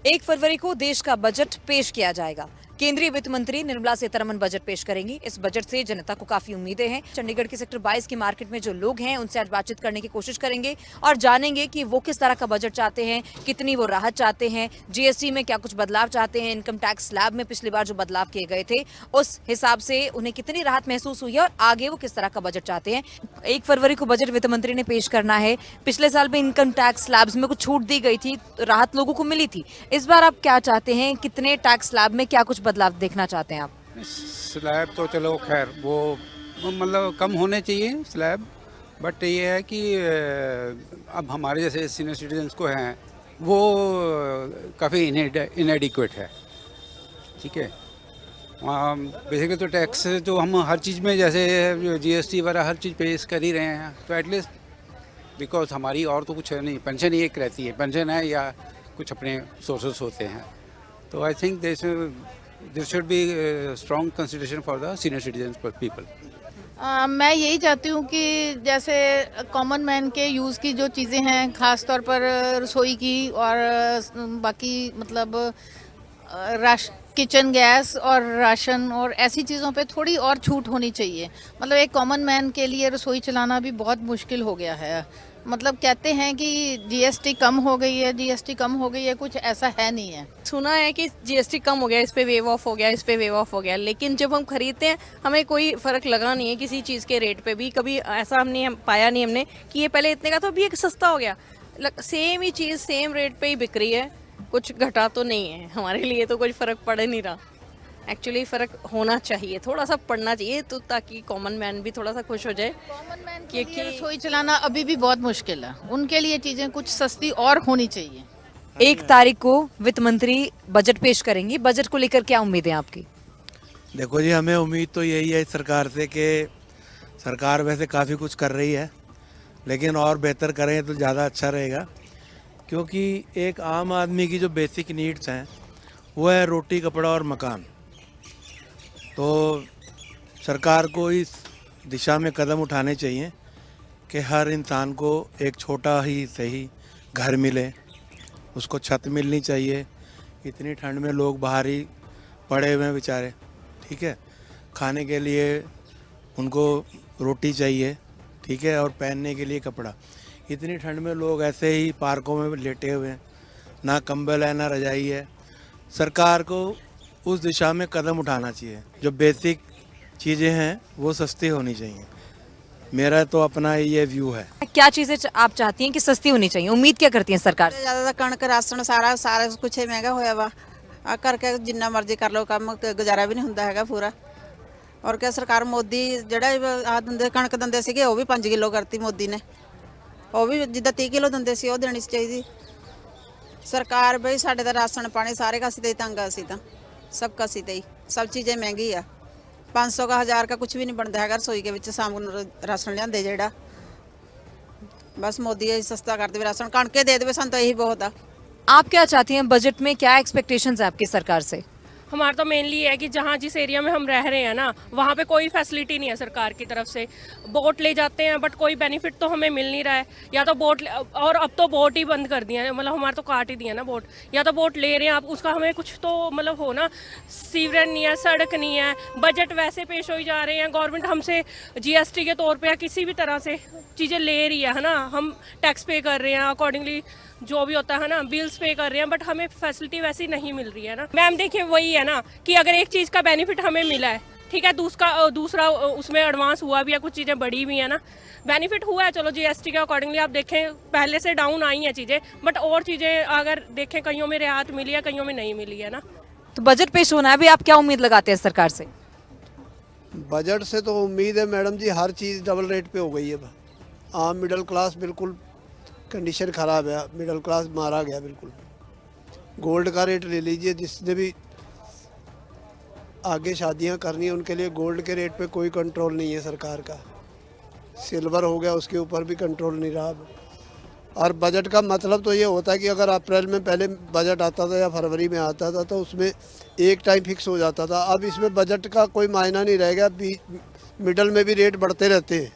1 फरवरी को देश का बजट पेश किया जाएगा। केंद्रीय वित्त मंत्री निर्मला सीतारमण बजट पेश करेंगी। इस बजट से जनता को काफी उम्मीदें हैं। चंडीगढ़ के सेक्टर 22 की मार्केट में जो लोग हैं उनसे आज बातचीत करने की कोशिश करेंगे और जानेंगे कि वो किस तरह का बजट चाहते हैं, कितनी वो राहत चाहते हैं, जीएसटी में क्या कुछ बदलाव चाहते हैं, इनकम टैक्स स्लैब में पिछली बार जो बदलाव किए गए थे उस हिसाब से उन्हें कितनी राहत महसूस हुई है और आगे वो किस तरह का बजट चाहते हैं। 1 फरवरी को बजट वित्त मंत्री ने पेश करना है। पिछले साल भी इनकम टैक्स स्लैब्स में कुछ छूट दी गई थी, राहत लोगों को मिली थी। इस बार आप क्या चाहते हैं, कितने टैक्स स्लैब में क्या कुछ बदलाव देखना चाहते हैं आप? स्लैब तो चलो खैर वो मतलब कम होने चाहिए स्लैब, बट ये है कि अब हमारे जैसे सीनियर सिटीजन्स को हैं वो काफ़ी इनएडिक्वेट है। ठीक है, बेसिकली तो टैक्स जो हम हर चीज़ में जैसे जीएसटी वगैरह हर चीज़ पेश कर ही रहे हैं, तो एटलीस्ट बिकॉज हमारी और तो कुछ है नहीं, पेंशन ही एक रहती है, पेंशन है या कुछ अपने सोर्सेस होते हैं। तो I think there should be strong consideration for the senior citizens people. मैं यही चाहती हूँ कि जैसे कॉमन मैन के यूज़ की जो चीज़ें हैं, ख़ास तौर पर रसोई की और बाकी मतलब किचन गैस और राशन और ऐसी चीज़ों पे थोड़ी और छूट होनी चाहिए। मतलब एक कॉमन मैन के लिए रसोई चलाना भी बहुत मुश्किल हो गया है। मतलब कहते हैं कि जीएसटी कम हो गई है, जीएसटी कम हो गई है, कुछ ऐसा है नहीं है। सुना है कि जीएसटी कम हो गया, इस पे वेव ऑफ हो गया, इस पे वेव ऑफ हो गया, लेकिन जब हम खरीदते हैं हमें कोई फ़र्क लगा नहीं है किसी चीज़ के रेट पे भी। कभी ऐसा हमने पाया नहीं हमने कि ये पहले इतने का था अभी एक सस्ता हो गया। सेम ही चीज़ सेम रेट पे ही बिक रही है, कुछ घटा तो नहीं है। हमारे लिए तो कुछ फ़र्क पड़ नहीं रहा। एक्चुअली फ़र्क होना चाहिए, थोड़ा सा पड़ना चाहिए, तो ताकि कॉमन मैन भी थोड़ा सा खुश हो जाए। कॉमन मैन के लिए रसोई चलाना अभी भी बहुत मुश्किल है, उनके लिए चीज़ें कुछ सस्ती और होनी चाहिए। 1 तारीख को वित्त मंत्री बजट पेश करेंगी। बजट को लेकर क्या उम्मीद है आपकी? देखो जी, हमें उम्मीद तो यही है इस सरकार से कि सरकार वैसे काफ़ी कुछ कर रही है, लेकिन और बेहतर करें तो ज़्यादा अच्छा रहेगा। क्योंकि एक आम आदमी की जो बेसिक नीड्स हैं वो है रोटी, कपड़ा और मकान। तो सरकार को इस दिशा में कदम उठाने चाहिए कि हर इंसान को एक छोटा ही सही घर मिले, उसको छत मिलनी चाहिए। इतनी ठंड में लोग बाहर ही पड़े हुए हैं बेचारे, ठीक है। खाने के लिए उनको रोटी चाहिए, ठीक है, और पहनने के लिए कपड़ा। इतनी ठंड में लोग ऐसे ही पार्कों में लेटे हुए हैं, ना कंबल है ना रजाई है। सरकार को उस दिशा में कदम उठाना चाहिए। जो बेसिक चीज़ें हैं वो सस्ती होनी चाहिए। मेरा तो अपना ये व्यू है। क्या चीजें आप चाहती हैं कि सस्ती होनी चाहिए? उम्मीद क्या करती हैं सरकार से? ਜ਼ਿਆਦਾ ਕਣਕ ਰਾਸ਼ਨ ਸਾਰਾ ਕੁਛ ਹੀ ਮਹਿੰਗਾ ਹੋਇਆ ਵਾ। ਆ ਕਰਕੇ ਜਿੰਨਾ ਮਰਜ਼ੀ ਕਰ ਲਓ ਕੰਮ, ਗੁਜ਼ਾਰਾ ਵੀ ਨਹੀਂ ਹੁੰਦਾ ਹੈਗਾ ਪੂਰਾ। ਔਰ ਕਿ ਸਰਕਾਰ ਮੋਦੀ ਜਿਹੜਾ ਆ ਦਿੰਦੇ ਕਣਕ ਦਿੰਦੇ ਸੀਗੇ ਉਹ ਵੀ 5 ਕਿਲੋ ਕਰਤੀ ਮੋਦੀ ਨੇ। ਉਹ ਵੀ ਜਿੱਦਾਂ 30 ਕਿਲੋ ਦਿੰਦੇ ਸੀ ਉਹ ਦੇਣੀ ਚਾਹੀਦੀ ਸਰਕਾਰ। ਬਈ ਸਾਡੇ ਦਾ ਰਾਸ਼ਨ ਪਾਣੀ ਸਾਰੇ ਕਾਸੀ ਤੇ ਤੰਗ ਆ, ਅਸੀਂ ਤਾਂ ਸਭ ਕਾਸੀ ਤੇ ਹੀ ਸਭ ਚੀਜ਼ਾਂ ਮਹਿੰਗੀ ਆ। 500 का 1000 का कुछ भी नहीं बनता है रसोई के ਵਿੱਚ शाम ਨੂੰ ਰਾਸ਼ਨ ਲਿਆਂਦੇ ਜਿਹੜਾ। बस मोदी ये सस्ता कर दे, राशन कणक दे दे, सन तो यही बहुत है। आप क्या चाहती हैं बजट में, क्या एक्सपेक्टेशंस है आपकी सरकार से? हमारा तो मेनली है कि जहाँ जिस एरिया में हम रह रहे हैं ना, वहाँ पे कोई फैसिलिटी नहीं है सरकार की तरफ से। बोट ले जाते हैं बट कोई बेनिफिट तो हमें मिल नहीं रहा है। या तो बोट, और अब तो बोट ही बंद कर दिया है, मतलब हमारे तो काट ही दिया ना बोट। या तो बोट ले रहे हैं आप, उसका हमें कुछ तो मतलब हो ना। सीवरेज नहीं है, सड़क नहीं है, बजट वैसे पेश हो ही जा रहे हैं। गवर्नमेंट हमसे जीएसटी के तौर पर या किसी भी तरह से चीज़ें ले रही है ना, हम टैक्स पे कर रहे हैं अकॉर्डिंगली जो भी होता है ना, बिल्स पे कर रहे हैं, बट हमें फैसिलिटी वैसी नहीं मिल रही है ना। मैम देखिए वही है ना कि अगर एक चीज़ का बेनिफिट हमें मिला है, ठीक है, दूसरा उसमें एडवांस हुआ भी है, कुछ चीज़ें बढ़ी भी है ना, बेनिफिट हुआ है। चलो जीएसटी के अकॉर्डिंगली आप देखें पहले से डाउन आई हैं चीज़ें, बट और चीज़ें अगर देखें कईयों में रियायत मिली है, कईयों में नहीं मिली है ना। तो बजट पेश होना है, अभी आप क्या उम्मीद लगाते हैं सरकार से? बजट से तो उम्मीद है मैडम जी, हर चीज़ डबल रेट पे हो गई है। आम मिडिल क्लास बिल्कुल कंडीशन ख़राब है, मिडिल क्लास मारा गया बिल्कुल। गोल्ड का रेट ले लीजिए, जिसने भी आगे शादियां करनी है उनके लिए गोल्ड के रेट पे कोई कंट्रोल नहीं है सरकार का। सिल्वर हो गया, उसके ऊपर भी कंट्रोल नहीं रहा। और बजट का मतलब तो ये होता है कि अगर अप्रैल में पहले बजट आता था या फरवरी में आता था तो उसमें एक टाइम फिक्स हो जाता था। अब इसमें बजट का कोई मायना नहीं रहेगा, मिडल में भी रेट बढ़ते रहते हैं।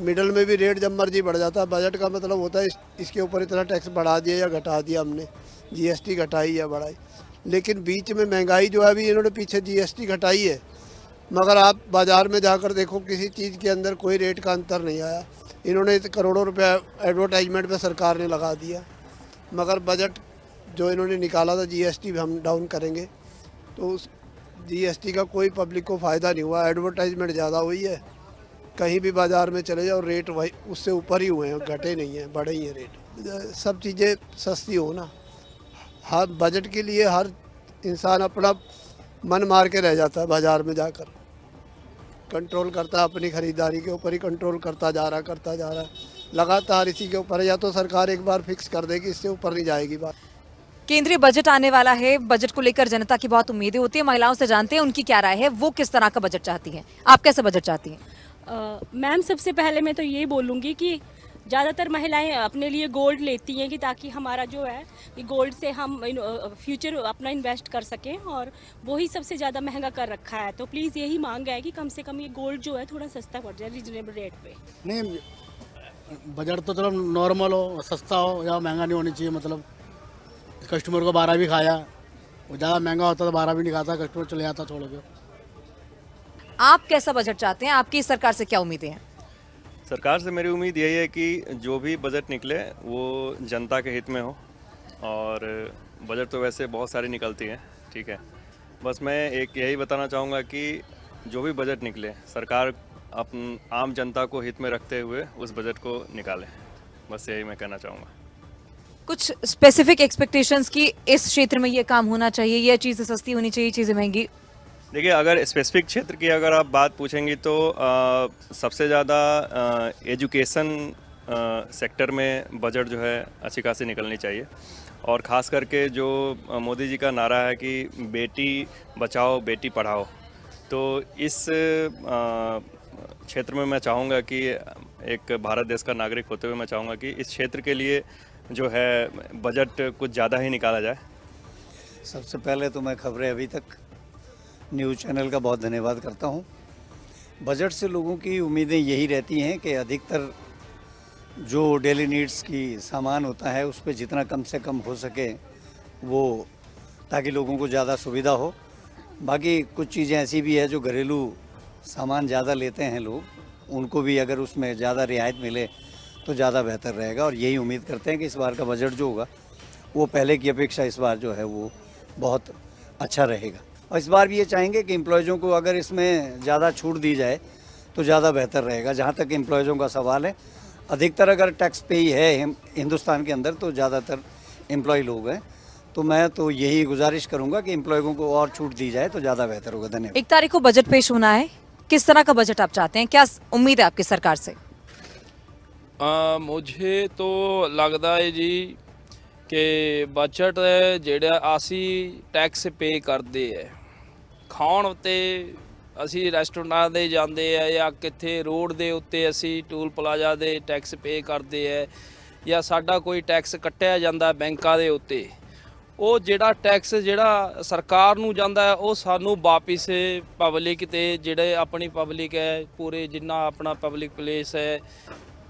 मिडल में भी रेट जब मर्जी बढ़ जाता है। बजट का मतलब होता है इसके ऊपर इतना टैक्स बढ़ा दिया या घटा दिया हमने, जीएसटी घटाई या बढ़ाई, लेकिन बीच में महंगाई जो है अभी इन्होंने पीछे जीएसटी घटाई है, मगर आप बाज़ार में जाकर देखो किसी चीज़ के अंदर कोई रेट का अंतर नहीं आया। इन्होंने करोड़ों रुपया एडवर्टाइजमेंट पे सरकार ने लगा दिया, मगर बजट जो इन्होंने निकाला था जीएसटी भी हम डाउन करेंगे, तो उस जीएसटी का कोई पब्लिक को फ़ायदा नहीं हुआ। एडवर्टाइजमेंट ज़्यादा हुई है, कहीं भी बाज़ार में चले जाओ रेट वही उससे ऊपर ही हुए हैं, घटे नहीं हैं, बढ़े ही हैं रेट। सब चीज़ें सस्ती हो ना, हर बजट के लिए हर इंसान अपना मन मार के रह जाता है, बाज़ार में जाकर कंट्रोल करता है, अपनी ख़रीदारी के ऊपर ही कंट्रोल करता जा रहा है लगातार इसी के ऊपर है। या तो सरकार एक बार फिक्स कर देगी, इससे ऊपर नहीं जाएगी बात। केंद्रीय बजट आने वाला है, बजट को लेकर जनता की बहुत उम्मीदें होती है। महिलाओं से जानते हैं उनकी क्या राय है, वो किस तरह का बजट चाहती हैं। आप कैसा बजट चाहती हैं? मैम, सबसे पहले मैं तो ये बोलूँगी कि ज़्यादातर महिलाएं अपने लिए गोल्ड लेती हैं कि ताकि हमारा जो है कि गोल्ड से हम फ्यूचर अपना इन्वेस्ट कर सकें, और वही सबसे ज़्यादा महंगा कर रखा है। तो प्लीज़ यही मांग है कि कम से कम ये गोल्ड जो है थोड़ा सस्ता पड़ जाए रीजनेबल रेट पे। नहीं, बजट तो चलो नॉर्मल हो, सस्ता हो, या महंगा नहीं होनी चाहिए। मतलब कस्टमर को 12 भी खाया, वो ज़्यादा महंगा होता तो 12 भी नहीं खाता, कस्टमर चले जाता छोड़ के। आप कैसा बजट चाहते हैं? आपकी इस सरकार से क्या उम्मीदें हैं? सरकार से मेरी उम्मीद यही है कि जो भी बजट निकले वो जनता के हित में हो, और बजट तो वैसे बहुत सारी निकलती हैं, ठीक है। बस मैं एक यही बताना चाहूँगा कि जो भी बजट निकले सरकार आम जनता को हित में रखते हुए उस बजट को निकाले, बस यही मैं कहना चाहूँगा। कुछ स्पेसिफिक एक्सपेक्टेशंस की इस क्षेत्र में ये काम होना चाहिए, ये चीज़ें सस्ती होनी चाहिए, चीज़ें महंगी? देखिए, अगर स्पेसिफिक क्षेत्र की अगर आप बात पूछेंगी तो सबसे ज़्यादा एजुकेशन सेक्टर में बजट जो है अच्छी खासी निकलनी चाहिए, और ख़ास करके जो मोदी जी का नारा है कि बेटी बचाओ बेटी पढ़ाओ, तो इस क्षेत्र में मैं चाहूँगा कि एक भारत देश का नागरिक होते हुए मैं चाहूँगा कि इस क्षेत्र के लिए जो है बजट कुछ ज़्यादा ही निकाला जाए। सबसे पहले तो मैं खबरें अभी तक न्यूज़ चैनल का बहुत धन्यवाद करता हूँ। बजट से लोगों की उम्मीदें यही रहती हैं कि अधिकतर जो डेली नीड्स की सामान होता है उस पर जितना कम से कम हो सके वो, ताकि लोगों को ज़्यादा सुविधा हो। बाकी कुछ चीज़ें ऐसी भी है जो घरेलू सामान ज़्यादा लेते हैं लोग, उनको भी अगर उसमें ज़्यादा रियायत मिले तो ज़्यादा बेहतर रहेगा। और यही उम्मीद करते हैं कि इस बार का बजट जो होगा वो पहले की अपेक्षा इस बार जो है वो बहुत अच्छा रहेगा। और इस बार भी ये चाहेंगे कि एम्प्लॉयज़ों को अगर इसमें ज़्यादा छूट दी जाए तो ज़्यादा बेहतर रहेगा। जहाँ तक एम्प्लॉयज़ों का सवाल है, अधिकतर अगर टैक्स पे ही है हिंदुस्तान के अंदर तो ज़्यादातर एम्प्लॉय लोग हैं, तो मैं तो यही गुजारिश करूँगा कि एम्प्लॉयज़ों को और छूट दी जाए तो ज़्यादा बेहतर होगा। धन्यवाद। 1 तारीख को बजट पेश होना है, किस तरह का बजट आप चाहते हैं? क्या उम्मीद है आपकी सरकार से? मुझे तो लगता है जी कि बजट ਜਿਹੜਾ ਅਸੀਂ ਟੈਕਸ ਪੇ ਕਰਦੇ ਹੈ, ਖਾਣ ਤੇ ਅਸੀਂ ਰੈਸਟੋਰੈਂਟਾਂ ਦੇ ਜਾਂਦੇ ਆ ਜਾਂ ਕਿੱਥੇ ਰੋਡ ਦੇ ਉੱਤੇ ਅਸੀਂ ਟੂਲ ਪਲਾਜ਼ਾ ਦੇ ਟੈਕਸ ਪੇ ਕਰਦੇ ਹੈ, ਜਾਂ ਸਾਡਾ ਕੋਈ ਟੈਕਸ ਕੱਟਿਆ ਜਾਂਦਾ ਬੈਂਕਾਂ ਦੇ ਉੱਤੇ, ਉਹ ਜਿਹੜਾ ਟੈਕਸ ਜਿਹੜਾ ਸਰਕਾਰ ਨੂੰ ਜਾਂਦਾ ਹੈ ਉਹ ਸਾਨੂੰ ਵਾਪਿਸ ਪਬਲਿਕ ਤੇ ਜਿਹੜੇ ਆਪਣੀ ਪਬਲਿਕ ਹੈ ਪੂਰੇ ਜਿੰਨਾ ਆਪਣਾ ਪਬਲਿਕ ਪਲੇਸ ਹੈ,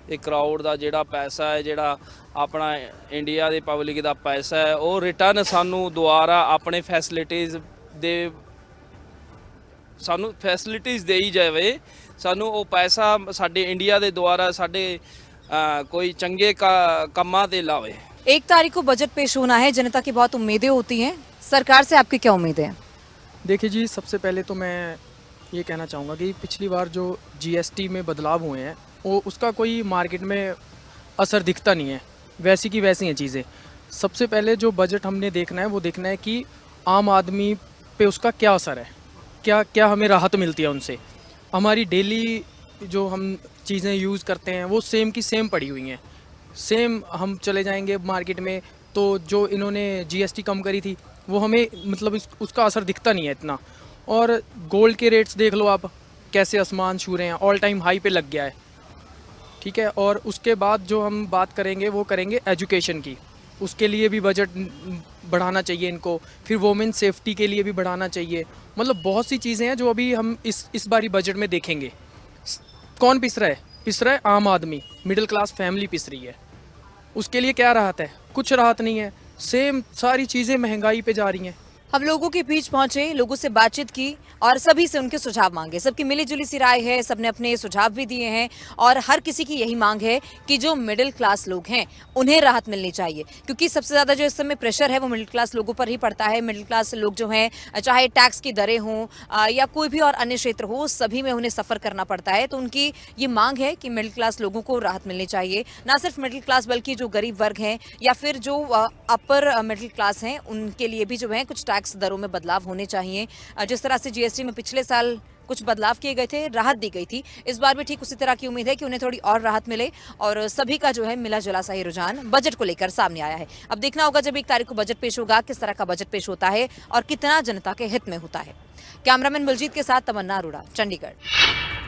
ਇਹ ਕਰਾਊਡ ਦਾ ਜਿਹੜਾ ਪੈਸਾ ਹੈ, ਜਿਹੜਾ ਆਪਣਾ ਇੰਡੀਆ ਦੇ ਪਬਲਿਕ ਦਾ ਪੈਸਾ ਹੈ, ਉਹ ਰਿਟਰਨ ਸਾਨੂੰ ਦੁਆਰਾ ਆਪਣੇ ਫੈਸਿਲਿਟੀਜ਼ ਦੇ ਸਾਨੂੰ ਫੈਸਿਲਿਟੀਜ਼ ਦੇਈ ਜਾਵੇ। ਸਾਨੂੰ ਉਹ ਪੈਸਾ ਸਾਡੇ ਇੰਡੀਆ ਦੇ ਦੁਆਰਾ ਸਾਡੇ ਕੋਈ ਚੰਗੇ ਕੰਮਾਂ ਤੇ ਲਾਵੇ। 1 तारीख को बजट पेश होना है, जनता की बहुत उम्मीदें होती हैं, सरकार से आपकी क्या उम्मीदें हैं? देखिए जी, सबसे पहले तो मैं ये कहना चाहूँगा कि पिछली बार जो जीएसटी में बदलाव हुए हैं वो उसका कोई मार्केट में असर दिखता नहीं है, वैसी की वैसी हैं चीज़ें। सबसे पहले जो बजट हमने देखना है वो देखना है कि आम आदमी पे उसका क्या असर है, क्या क्या हमें राहत मिलती है उनसे। हमारी डेली जो हम चीज़ें यूज़ करते हैं वो सेम की सेम पड़ी हुई हैं, सेम हम चले जाएंगे मार्केट में तो जो इन्होंने जीएसटी कम करी थी वो हमें मतलब उसका असर दिखता नहीं है इतना। और गोल्ड के रेट्स देख लो आप कैसे आसमान छू रहे हैं, ऑल टाइम हाई पे लग गया है, ठीक है। और उसके बाद जो हम बात करेंगे वो करेंगे एजुकेशन की, उसके लिए भी बजट बढ़ाना चाहिए इनको, फिर वोमेन सेफ्टी के लिए भी बढ़ाना चाहिए। मतलब बहुत सी चीज़ें हैं जो अभी हम इस बारी बजट में देखेंगे। कौन पिस रहा है? पिस रहा है आम आदमी, मिडिल क्लास फैमिली पिस रही है। उसके लिए क्या राहत है? कुछ राहत नहीं है। सेम सारी चीज़ें महंगाई पे जा रही हैं। हम लोगों के बीच पहुंचे, लोगों से बातचीत की और सभी से उनके सुझाव मांगे। सबकी मिली जुली सी राय है, सबने अपने सुझाव भी दिए हैं और हर किसी की यही मांग है कि जो मिडिल क्लास लोग हैं उन्हें राहत मिलनी चाहिए, क्योंकि सबसे ज़्यादा जो इस समय प्रेशर है वो मिडिल क्लास लोगों पर ही पड़ता है। मिडिल क्लास लोग जो हैं, चाहे टैक्स की दरें हों या कोई भी और अन्य क्षेत्र हो, सभी में उन्हें सफ़र करना पड़ता है। तो उनकी ये मांग है कि मिडिल क्लास लोगों को राहत मिलनी चाहिए। ना सिर्फ मिडिल क्लास बल्कि जो गरीब वर्ग हैं या फिर जो अपर मिडिल क्लास हैं, उनके लिए भी जो है कुछ टैक्स दरों में बदलाव होने चाहिए। जिस तरह से जीएसटी में पिछले साल कुछ बदलाव किए गए थे, राहत दी गई थी, इस बार भी ठीक उसी तरह की उम्मीद है कि उन्हें थोड़ी और राहत मिले और सभी का जो है मिला जुला सा ही रुझान बजट को लेकर सामने आया है। अब देखना होगा जब 1 तारीख को बजट पेश होगा, किस तरह का बजट पेश होता है और कितना जनता के हित में होता है। कैमरामैन बलजीत के साथ तमन्ना अरोड़ा, चंडीगढ़।